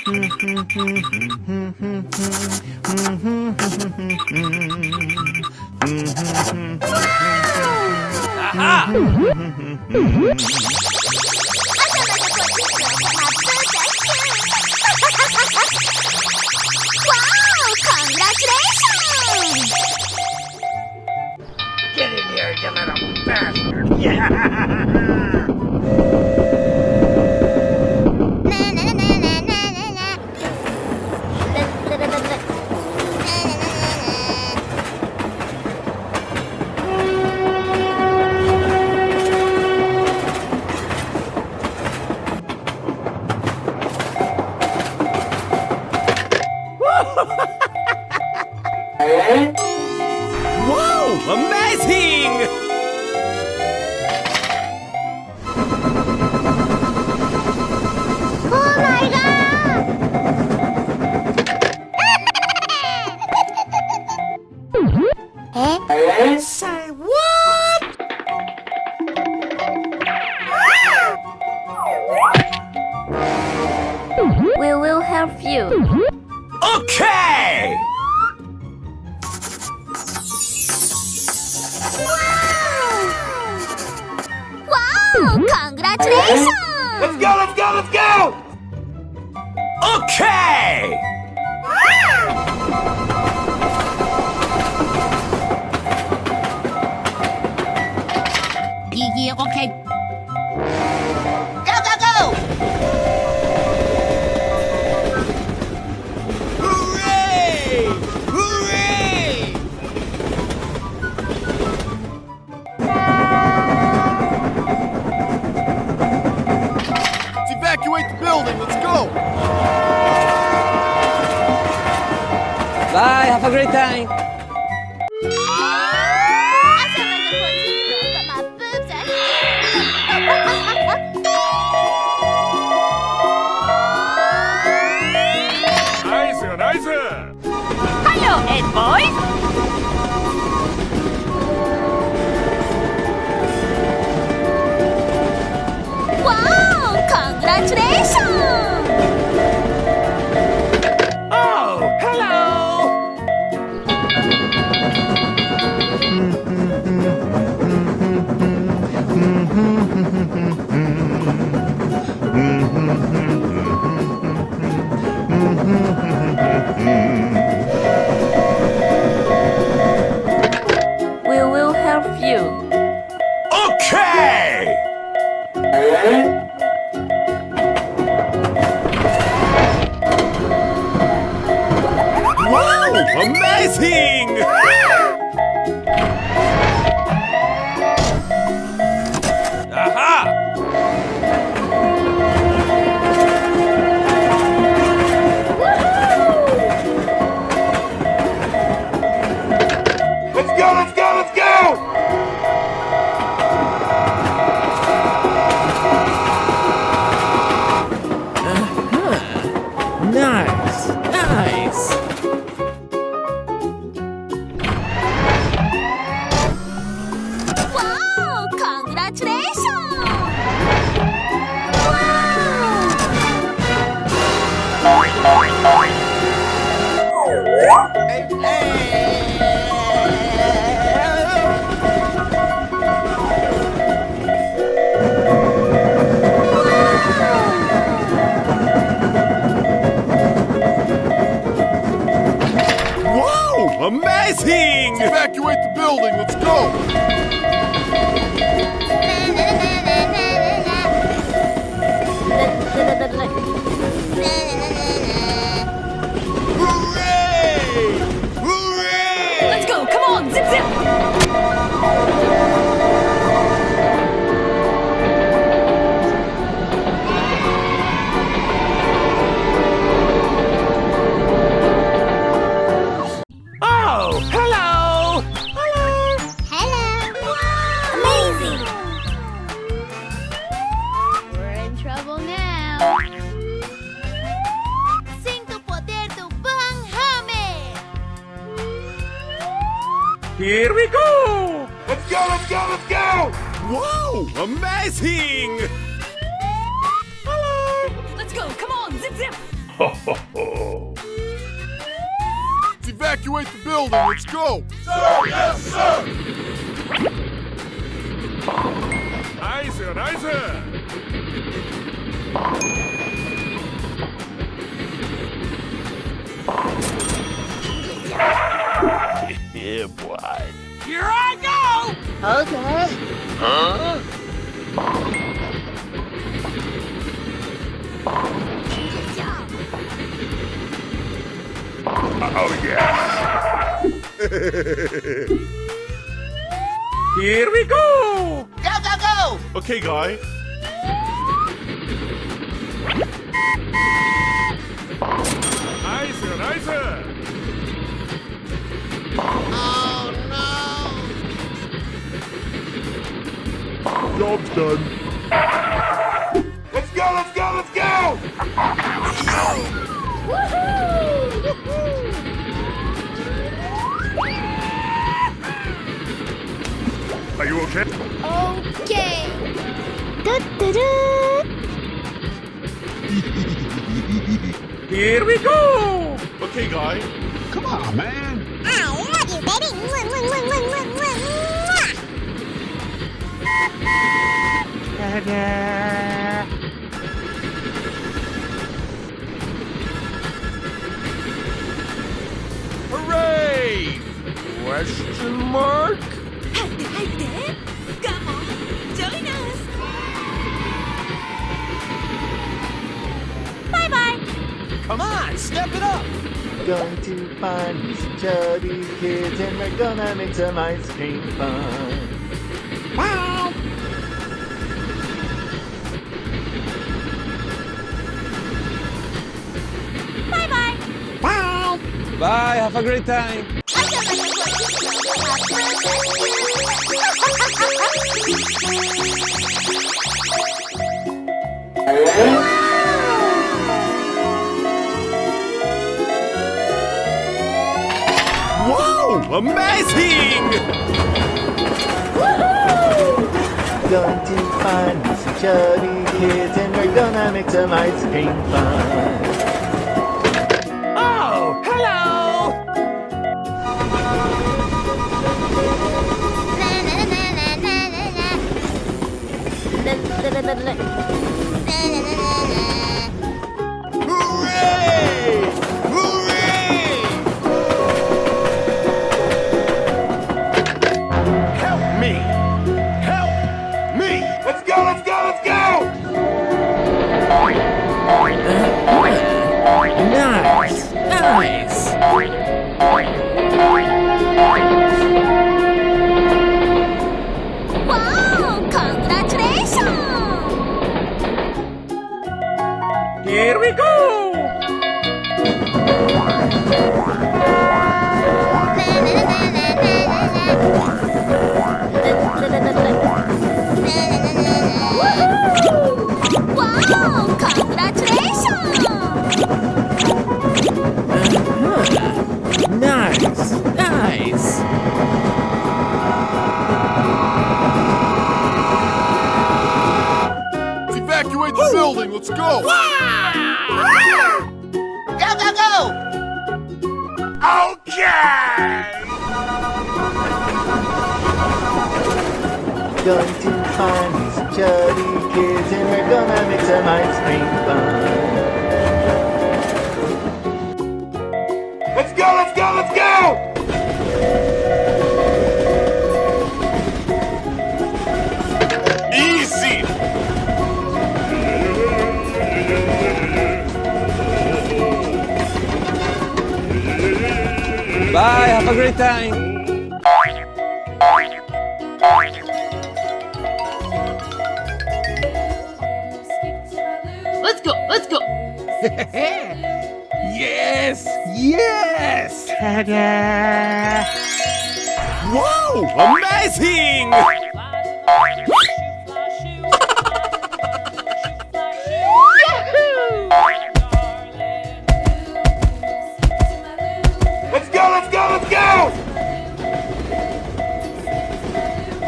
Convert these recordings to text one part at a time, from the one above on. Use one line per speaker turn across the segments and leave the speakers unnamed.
Get in here, you little bastard! Yeah!
Wow! Amazing!
Oh my god!
Say what?
We will help you.
Okay!
Wow! Congratulations!
Let's go, let's go, let's go!
Okay!
Yeah, okay.
Go, go, go!
Hooray! Hooray!
Let's evacuate the building. Let's go.
Bye, have a great time.
Nice, nice.
Hello, Ed boys.
Wow! Congratulations!
Oh, hello!
We will help you.
Okay! Wow! Amazing! Aha!
Let's go, let's go, let's go!
Nice, nice.
Wow! Congratulations!
Wow! Amazing!
Evacuate the building. Let's go.
Hooray! Hooray!
Let's go. Come on, zip zip.
Oh, hello!
Hello! Amazing! We're in trouble now. Sinto poder do Panghammer!
Here we go!
Let's go, let's go, let's go!
Wow! Amazing!
Let's go. Come on, zip zip.
Ho,
Evacuate the building. Let's go.
Sir, yes, sir.
Nice, nice.
Yeah, boy.
Here I go.
Okay.
Huh? Oh, yeah.
Here we go.
Go, go, go!
Okay, guy.
Nice, nice.
Oh no!
Job's done.
Let's go, let's go, let's go!
Are you okay?
Okay. Do-do-do.
Here we go.
Okay, guy.
Come on, man.
I love you, baby. Mwah, mwah, mwah, mwah, mwah, mwah,
Hooray! Question mark?
入って入って。Come on, join us. Bye bye.
Come on, step it up.
Going to find some chubby kids and we're gonna make some ice cream fun.
Bye bye.
Bye, have a great time.
Whoa, amazing.
Going to find some chubby kids and we're gonna make some ice cream fun.
Oh, hello.
Hooray! Hooray!
Help me. Help me.
Let's go, let's go, let's go!
Nice, nice.
Wow! Congratulations!
Here we go.
Wow! Congratulations!
Nice, nice.
Let's evacuate the building. Let's go.
Go, go, go!
Okay!
Going to find some chubby kids and we're gonna make some ice cream fun.
Let's go, let's go, let's go!
Easy.
Bye, have a great time.
Let's go, let's go.
Yes, yes. Whoa, amazing.
Let's go, let's go, let's go!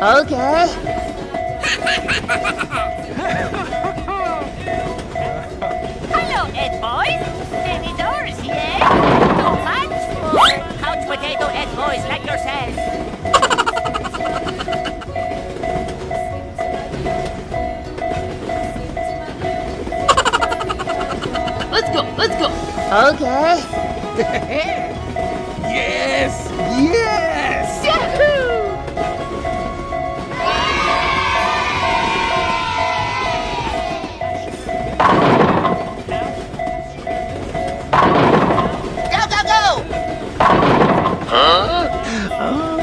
Okay.
Hello, Ed boys. Any doors yet? Too much for how to let's go.
Okay.
Yes! Yes!
Yahoo!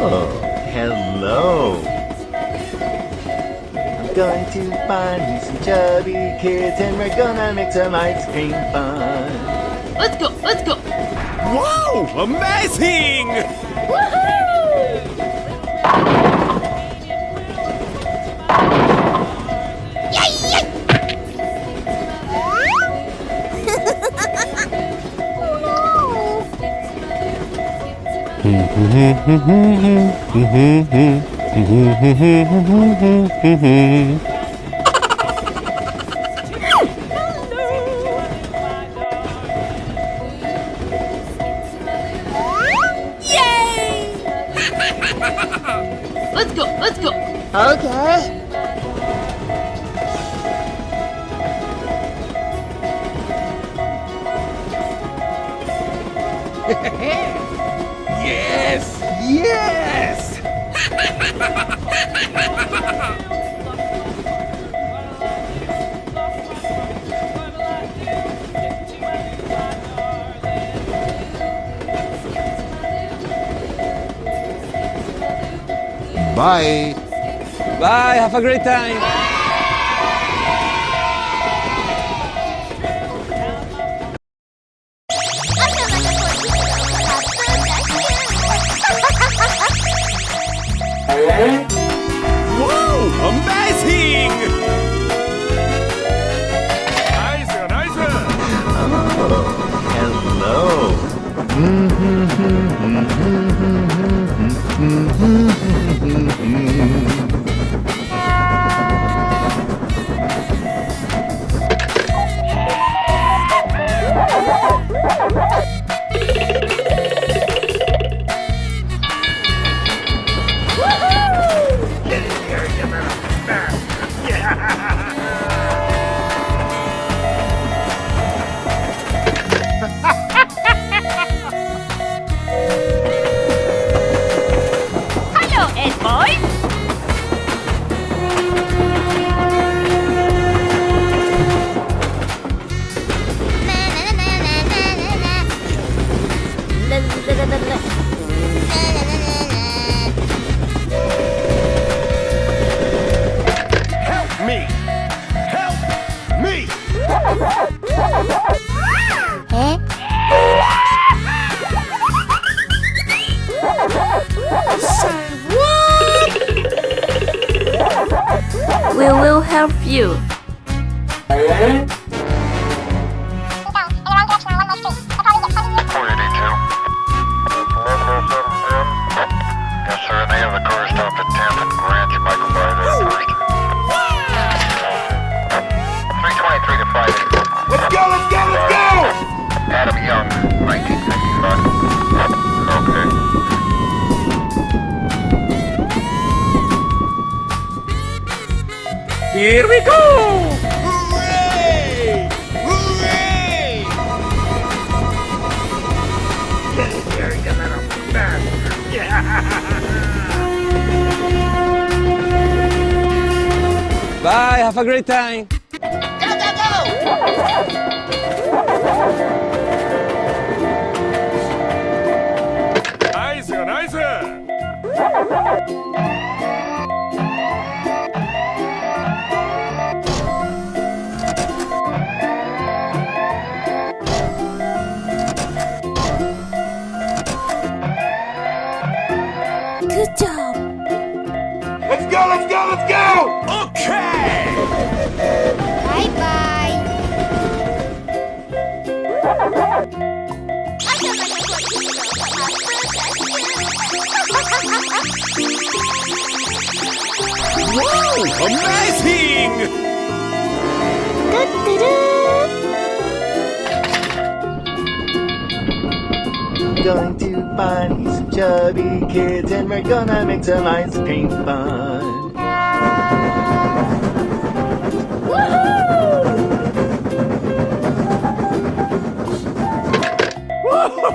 Oh, hello. I'm going to find me some chubby kids and we're gonna make some ice cream fun.
Let's go, let's go.
Wow! Amazing!
Let's go, let's go.
Okay.
Yes! Yes!
Bye.
Bye, have a great time! Wow! Amazing!
Nice, nice.
Hello.
Hello, Ed boy.
Help me! Help me!
We will help you.
Yes, sir, and they have the car stopped at 10th and Grant. You might go by there first. 323 to 5.
Let's go, let's go, let's go!
Adam Young, 1955. Okay.
Here we go!
Hooray! Hooray!
Bye, have a great time!
Nice, nice.
Good job.
Let's go, let's go, let's go!
Okay!
Bye bye.
Wow! Amazing!
I'm going to find me some chubby kids and we're gonna make some ice cream fun.
Hey,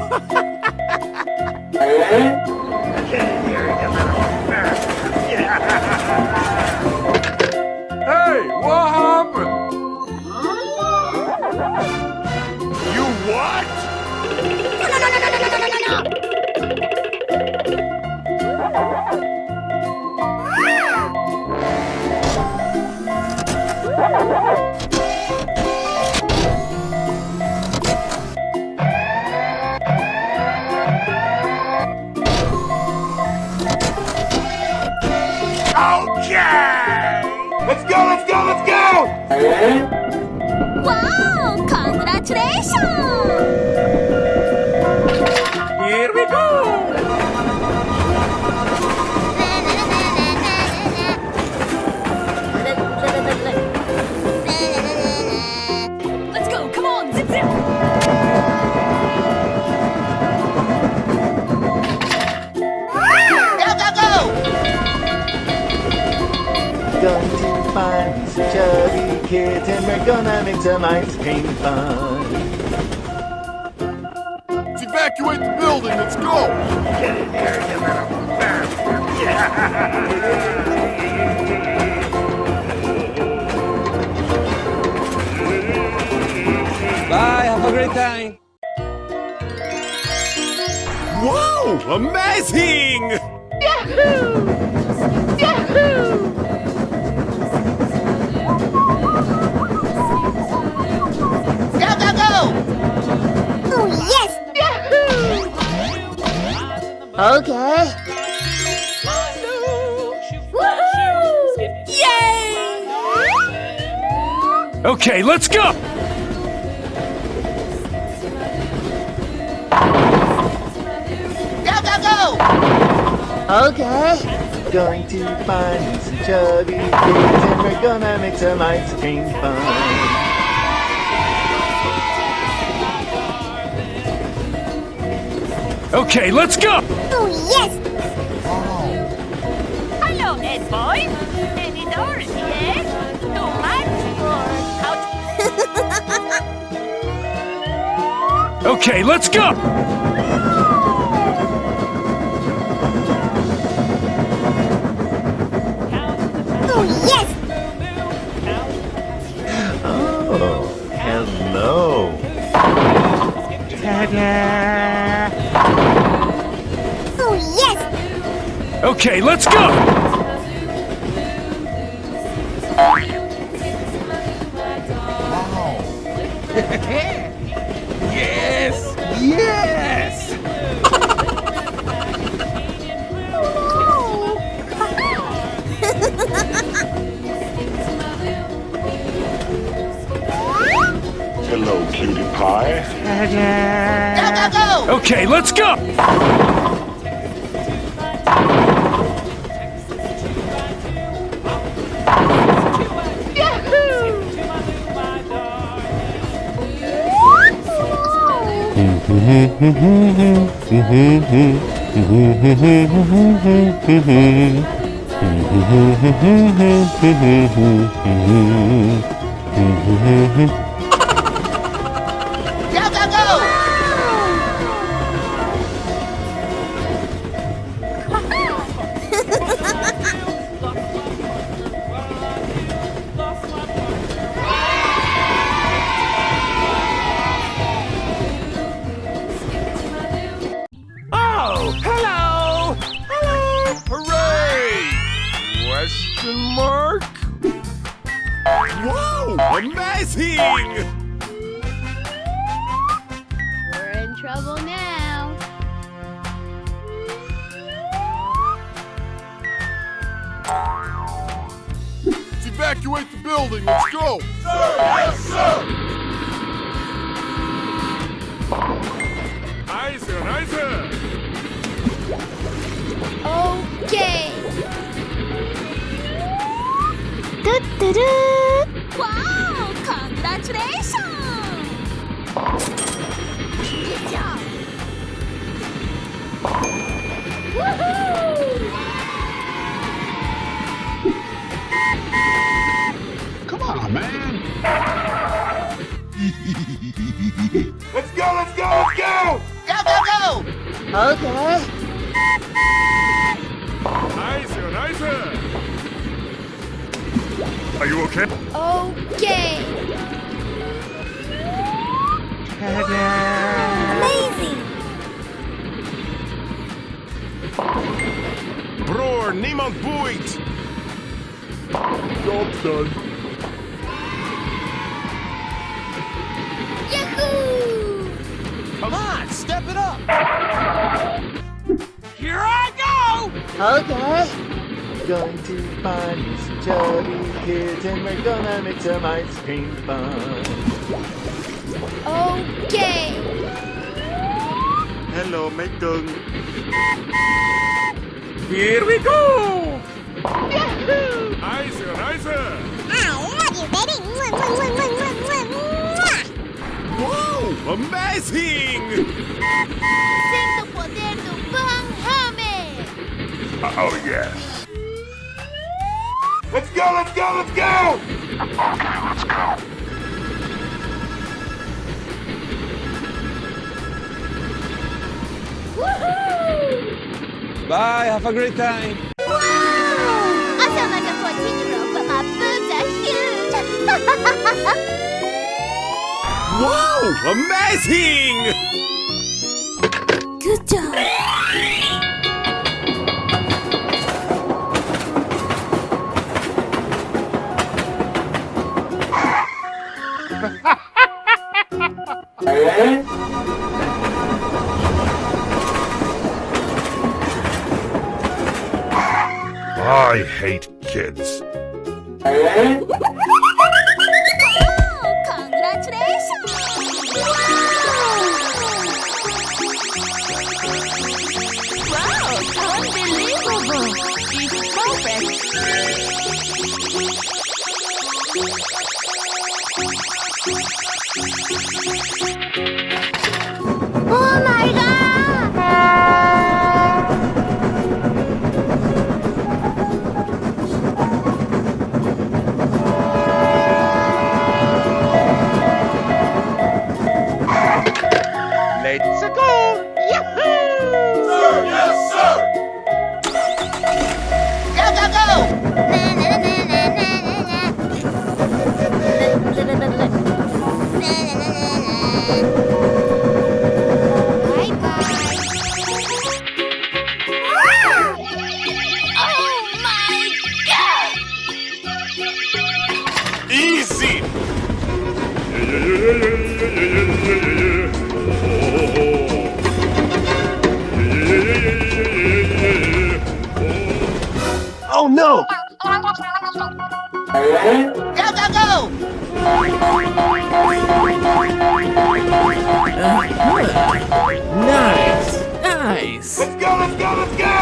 what happened? You what?
Okay! Let's go, let's go, let's go!
Wow! Congratulations!
Here we go!
Let's go! Come on! Zip zip!
Going to find some chubby kids and we're gonna make some ice cream fun.
Let's evacuate the building, let's go!
Bye, have a great time.
Wow, amazing!
Oh, yes! Okay.
Okay, let's go!
Okay. Going to find some chubby kids and we're gonna make some ice cream fun.
Okay, let's go!
Oh, yes! Hello, Ed boys. Any doors, yes? Too much or out?
Okay, let's go!
Oh, yes!
Oh, hello.
Oh, yes!
Okay, let's go!
Yes! Yes!
Hello, cutie pie.
Okay, let's go! Oh, hello! Hello! Hooray! Question mark? Whoa! Amazing!
We're in trouble now.
Let's evacuate the building. Let's go! Nice, nice!
Okay. Do-do-do.
Wow! Congratulations! Good job!
Come on, man. Let's go, let's go, let's go!
Okay.
Nice, nice. Are you okay?
Okay.
Amazing!
Broer, niemand boeit.
Job's done.
Yahoo!
Come on, step it up.
Here I go!
Okay. Going to find some chubby kids and we're gonna make some ice cream fun.
Okay.
Hello, Metung.
Here we go.
Nice, nice.
I love you, baby!
Wow, amazing.
Sem do poder do Van Hammer.
Oh, yes.
Let's go, let's go, let's go!
Okay, let's go.
Bye, have a great time.
Wow! I sound like a 14-year-old, but my boobs are huge.
Wow, amazing.
Good job!
I hate kids.
Congratulations! Wow! Unbelievable! It's perfect! Oh my god!
Let's go!
Sir, yes, sir!
Go, go, go! Na, na, na, na, na, na, na. Na, na, na, na. Bye-bye. Oh my god!
Easy.
Oh no!
Go, go, go!
Nice, nice.
Let's go, let's go, let's go!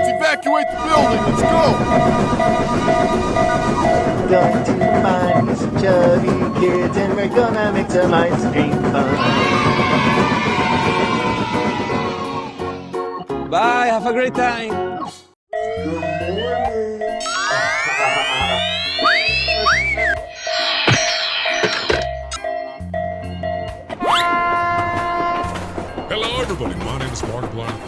Evacuate the building. Let's go.
Going to find some chubby kids and we're gonna make some ice cream fun.
Bye, have a great time.
Hello, everybody. My name is Markiplier.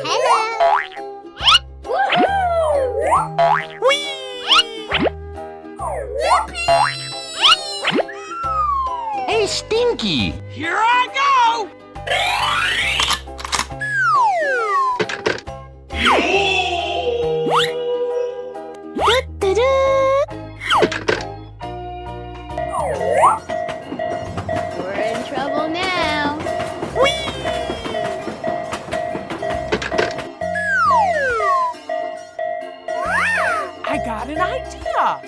Hello!
Lucky!
Here I go!
We're in trouble now.
I got an idea!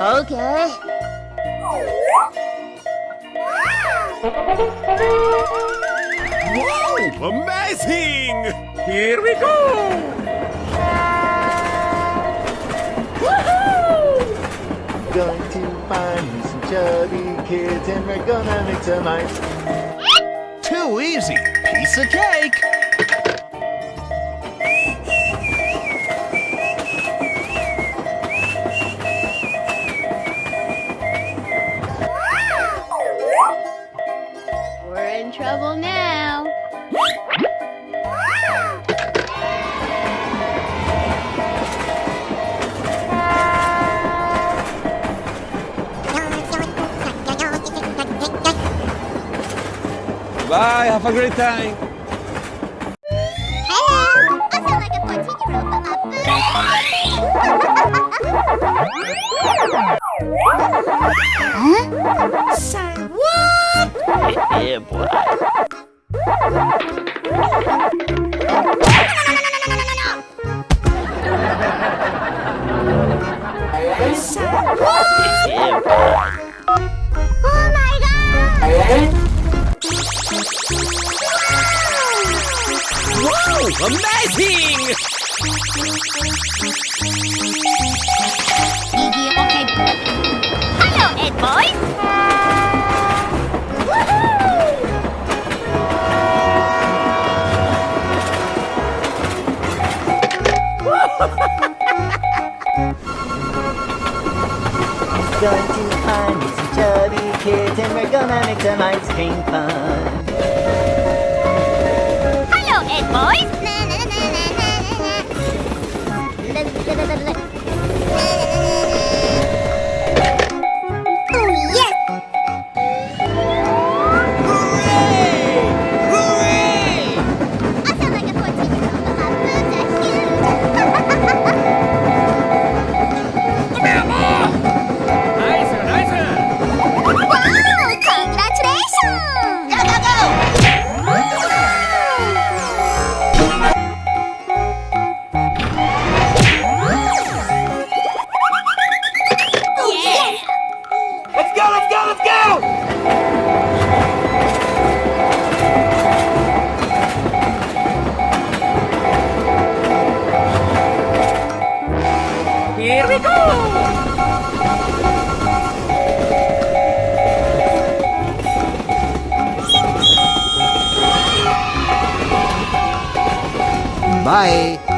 Okay.
Whoa! Amazing!
Here we go!
Going to find me some chubby kids and we're gonna make some ice.
Too easy! Piece of cake!
We're in trouble now.
Bye, have a great time!
Hello! I sound like a 14-year-old, but huh? Say what?
Yeah, boy.
Say what?
Yeah, boy.
Oh my god!
Whoa! Amazing!
Okay. Hello, Ed boys!
Going to find me some chubby kids and we're gonna make some ice cream fun.
Hello, Ed boys! Na na na na na na na. La, la, la, la, la. Oh yes! I sound like a 14-year-old, but my boobs are huge.
Nicer, nicer!
Wow! Congratulations! Go, go, go! Yeah!
Let's go, let's go, let's go!
Here we go!
Bye!